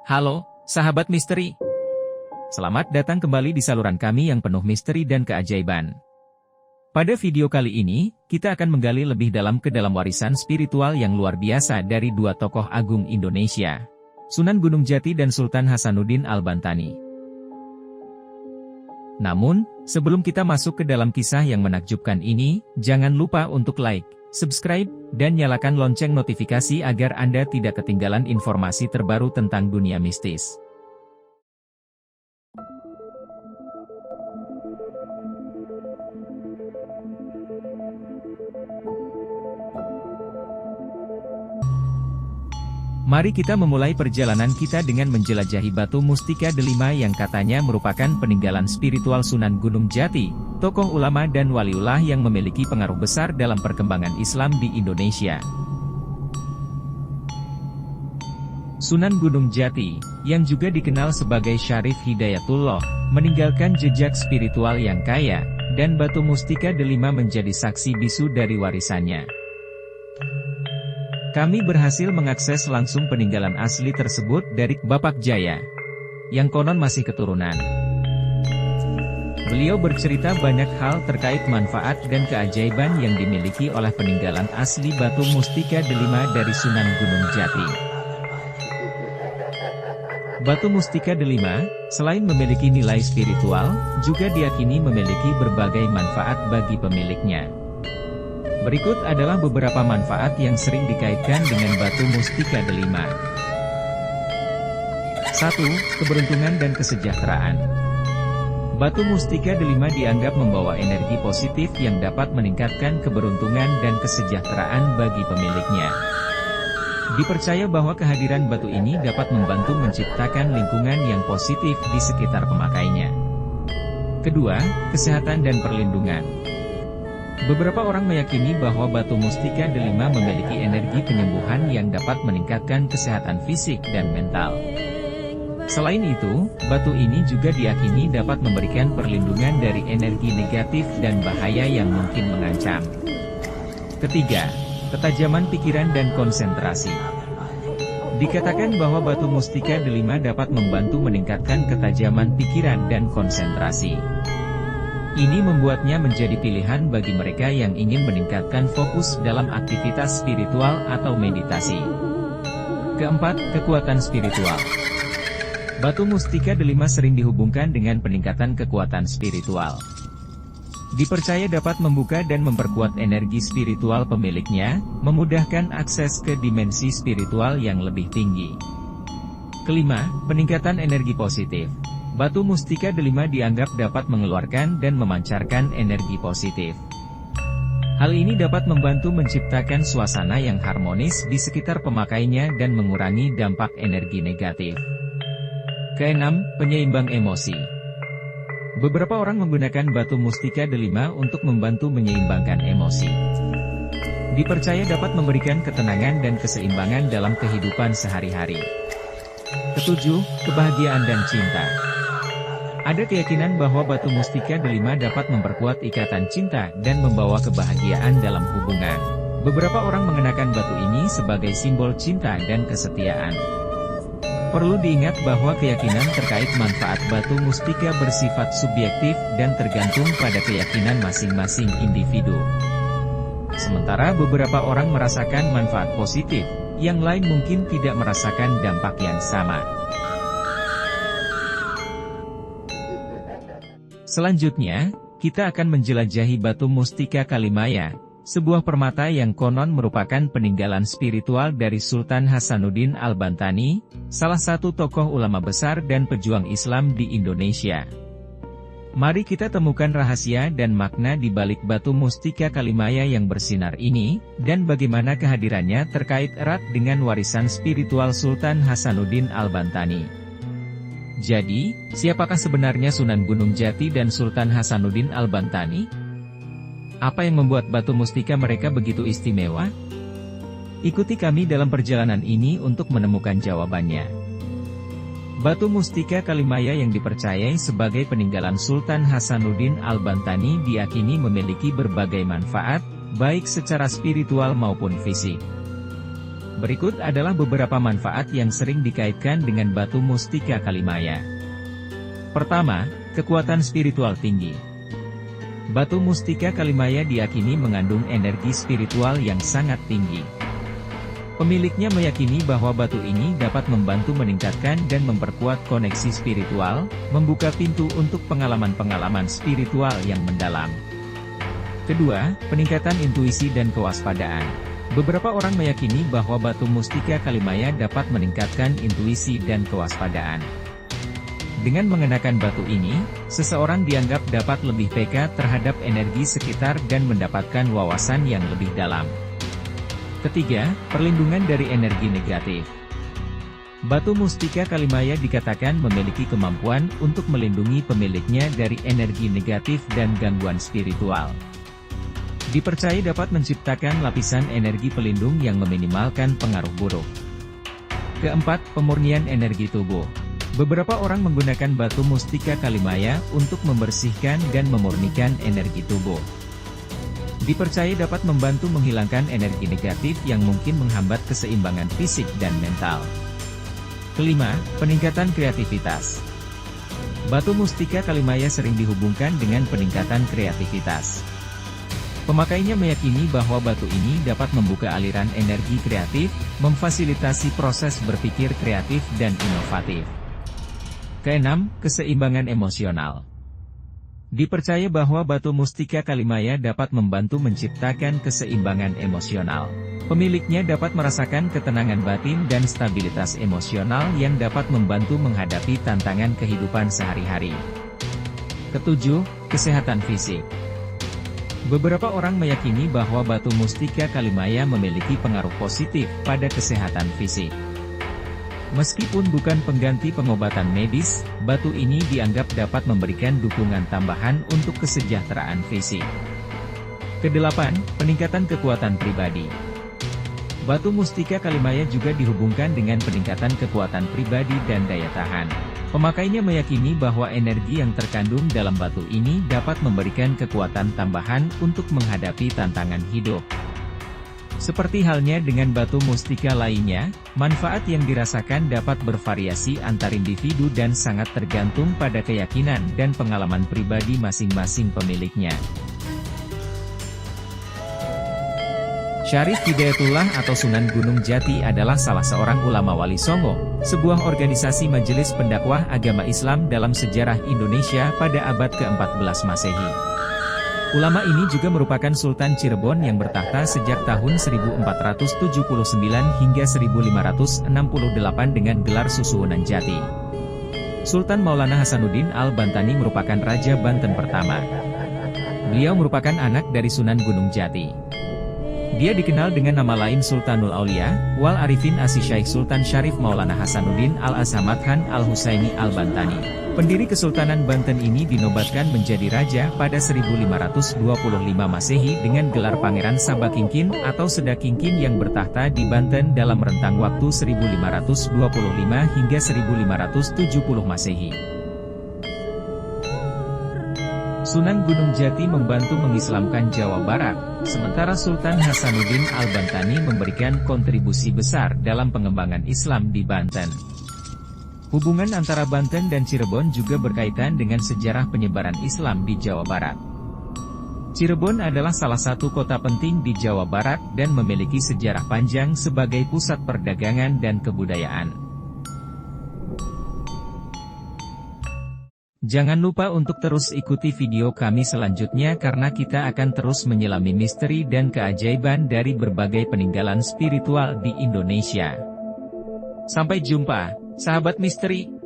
Halo, sahabat misteri. Selamat datang kembali di saluran kami yang penuh misteri dan keajaiban. Pada video kali ini, kita akan menggali lebih dalam ke dalam warisan spiritual yang luar biasa dari dua tokoh agung Indonesia, Sunan Gunung Jati dan Sultan Hasanuddin Al-Bantani. Namun, sebelum kita masuk ke dalam kisah yang menakjubkan ini, jangan lupa untuk like, subscribe, dan nyalakan lonceng notifikasi agar Anda tidak ketinggalan informasi terbaru tentang dunia mistis. Mari kita memulai perjalanan kita dengan menjelajahi batu mustika delima yang katanya merupakan peninggalan spiritual Sunan Gunung Jati, tokoh ulama dan waliullah yang memiliki pengaruh besar dalam perkembangan Islam di Indonesia. Sunan Gunung Jati, yang juga dikenal sebagai Syarif Hidayatullah, meninggalkan jejak spiritual yang kaya, dan batu mustika delima menjadi saksi bisu dari warisannya. Kami berhasil mengakses langsung peninggalan asli tersebut dari Bapak Jaya, yang konon masih keturunan. Beliau bercerita banyak hal terkait manfaat dan keajaiban yang dimiliki oleh peninggalan asli batu mustika delima dari Sunan Gunung Jati. Batu mustika delima, selain memiliki nilai spiritual, juga diyakini memiliki berbagai manfaat bagi pemiliknya. Berikut adalah beberapa manfaat yang sering dikaitkan dengan batu mustika delima. 1. Keberuntungan dan kesejahteraan. Batu mustika delima dianggap membawa energi positif yang dapat meningkatkan keberuntungan dan kesejahteraan bagi pemiliknya. Dipercaya bahwa kehadiran batu ini dapat membantu menciptakan lingkungan yang positif di sekitar pemakainya. Kedua, kesehatan dan perlindungan. Beberapa orang meyakini bahwa batu mustika delima memiliki energi penyembuhan yang dapat meningkatkan kesehatan fisik dan mental. Selain itu, batu ini juga diyakini dapat memberikan perlindungan dari energi negatif dan bahaya yang mungkin mengancam. Ketiga, ketajaman pikiran dan konsentrasi. Dikatakan bahwa batu mustika delima dapat membantu meningkatkan ketajaman pikiran dan konsentrasi. Ini membuatnya menjadi pilihan bagi mereka yang ingin meningkatkan fokus dalam aktivitas spiritual atau meditasi. Keempat, kekuatan spiritual. Batu mustika delima sering dihubungkan dengan peningkatan kekuatan spiritual. Dipercaya dapat membuka dan memperkuat energi spiritual pemiliknya, memudahkan akses ke dimensi spiritual yang lebih tinggi. Kelima, peningkatan energi positif. Batu mustika delima dianggap dapat mengeluarkan dan memancarkan energi positif. Hal ini dapat membantu menciptakan suasana yang harmonis di sekitar pemakainya dan mengurangi dampak energi negatif. Keenam, penyeimbang emosi. Beberapa orang menggunakan batu mustika delima untuk membantu menyeimbangkan emosi. Dipercaya dapat memberikan ketenangan dan keseimbangan dalam kehidupan sehari-hari. Ketujuh, kebahagiaan dan cinta. Ada keyakinan bahwa batu mustika delima dapat memperkuat ikatan cinta dan membawa kebahagiaan dalam hubungan. Beberapa orang mengenakan batu ini sebagai simbol cinta dan kesetiaan. Perlu diingat bahwa keyakinan terkait manfaat batu mustika bersifat subjektif dan tergantung pada keyakinan masing-masing individu. Sementara beberapa orang merasakan manfaat positif, yang lain mungkin tidak merasakan dampak yang sama. Selanjutnya, kita akan menjelajahi batu mustika Kalimaya, sebuah permata yang konon merupakan peninggalan spiritual dari Sultan Hasanuddin Al-Bantani, salah satu tokoh ulama besar dan pejuang Islam di Indonesia. Mari kita temukan rahasia dan makna di balik batu mustika Kalimaya yang bersinar ini, dan bagaimana kehadirannya terkait erat dengan warisan spiritual Sultan Hasanuddin Al-Bantani. Jadi, siapakah sebenarnya Sunan Gunung Jati dan Sultan Hasanuddin Al-Bantani? Apa yang membuat batu mustika mereka begitu istimewa? Ikuti kami dalam perjalanan ini untuk menemukan jawabannya. Batu mustika Kalimaya yang dipercayai sebagai peninggalan Sultan Hasanuddin Al-Bantani diyakini memiliki berbagai manfaat, baik secara spiritual maupun fisik. Berikut adalah beberapa manfaat yang sering dikaitkan dengan batu mustika Kalimaya. Pertama, kekuatan spiritual tinggi. Batu mustika Kalimaya diyakini mengandung energi spiritual yang sangat tinggi. Pemiliknya meyakini bahwa batu ini dapat membantu meningkatkan dan memperkuat koneksi spiritual, membuka pintu untuk pengalaman-pengalaman spiritual yang mendalam. Kedua, peningkatan intuisi dan kewaspadaan. Beberapa orang meyakini bahwa batu mustika Kalimaya dapat meningkatkan intuisi dan kewaspadaan. Dengan mengenakan batu ini, seseorang dianggap dapat lebih peka terhadap energi sekitar dan mendapatkan wawasan yang lebih dalam. Ketiga, perlindungan dari energi negatif. Batu mustika Kalimaya dikatakan memiliki kemampuan untuk melindungi pemiliknya dari energi negatif dan gangguan spiritual. Dipercaya dapat menciptakan lapisan energi pelindung yang meminimalkan pengaruh buruk. Keempat, pemurnian energi tubuh. Beberapa orang menggunakan batu mustika Kalimaya untuk membersihkan dan memurnikan energi tubuh. Dipercaya dapat membantu menghilangkan energi negatif yang mungkin menghambat keseimbangan fisik dan mental. Kelima, peningkatan kreativitas. Batu mustika Kalimaya sering dihubungkan dengan peningkatan kreativitas. Pemakainya meyakini bahwa batu ini dapat membuka aliran energi kreatif, memfasilitasi proses berpikir kreatif dan inovatif. Keenam, keseimbangan emosional. Dipercaya bahwa batu mustika Kalimaya dapat membantu menciptakan keseimbangan emosional. Pemiliknya dapat merasakan ketenangan batin dan stabilitas emosional yang dapat membantu menghadapi tantangan kehidupan sehari-hari. Ketujuh, kesehatan fisik. Beberapa orang meyakini bahwa batu mustika Kalimaya memiliki pengaruh positif pada kesehatan fisik. Meskipun bukan pengganti pengobatan medis, batu ini dianggap dapat memberikan dukungan tambahan untuk kesejahteraan fisik. Kedelapan, peningkatan kekuatan pribadi. Batu mustika Kalimaya juga dihubungkan dengan peningkatan kekuatan pribadi dan daya tahan. Pemakainya meyakini bahwa energi yang terkandung dalam batu ini dapat memberikan kekuatan tambahan untuk menghadapi tantangan hidup. Seperti halnya dengan batu mustika lainnya, manfaat yang dirasakan dapat bervariasi antar individu dan sangat tergantung pada keyakinan dan pengalaman pribadi masing-masing pemiliknya. Syarif Hidayatullah atau Sunan Gunung Jati adalah salah seorang ulama Wali Songo, sebuah organisasi majelis pendakwah agama Islam dalam sejarah Indonesia pada abad ke-14 Masehi. Ulama ini juga merupakan Sultan Cirebon yang bertahta sejak tahun 1479 hingga 1568 dengan gelar Susuhunan Jati. Sultan Maulana Hasanuddin Al-Bantani merupakan Raja Banten pertama. Beliau merupakan anak dari Sunan Gunung Jati. Dia dikenal dengan nama lain Sultanul Aulia, Wal Arifin Asy-Syaikh Sultan Syarif Maulana Hasanuddin Al-Azhamad Khan Al-Husaini Al-Bantani. Pendiri Kesultanan Banten ini dinobatkan menjadi raja pada 1525 Masehi dengan gelar Pangeran Sabakingkin atau Sedakingkin yang bertahta di Banten dalam rentang waktu 1525 hingga 1570 Masehi. Sunan Gunung Jati membantu mengislamkan Jawa Barat, sementara Sultan Hasanuddin Al-Bantani memberikan kontribusi besar dalam pengembangan Islam di Banten. Hubungan antara Banten dan Cirebon juga berkaitan dengan sejarah penyebaran Islam di Jawa Barat. Cirebon adalah salah satu kota penting di Jawa Barat dan memiliki sejarah panjang sebagai pusat perdagangan dan kebudayaan. Jangan lupa untuk terus ikuti video kami selanjutnya karena kita akan terus menyelami misteri dan keajaiban dari berbagai peninggalan spiritual di Indonesia. Sampai jumpa, sahabat misteri.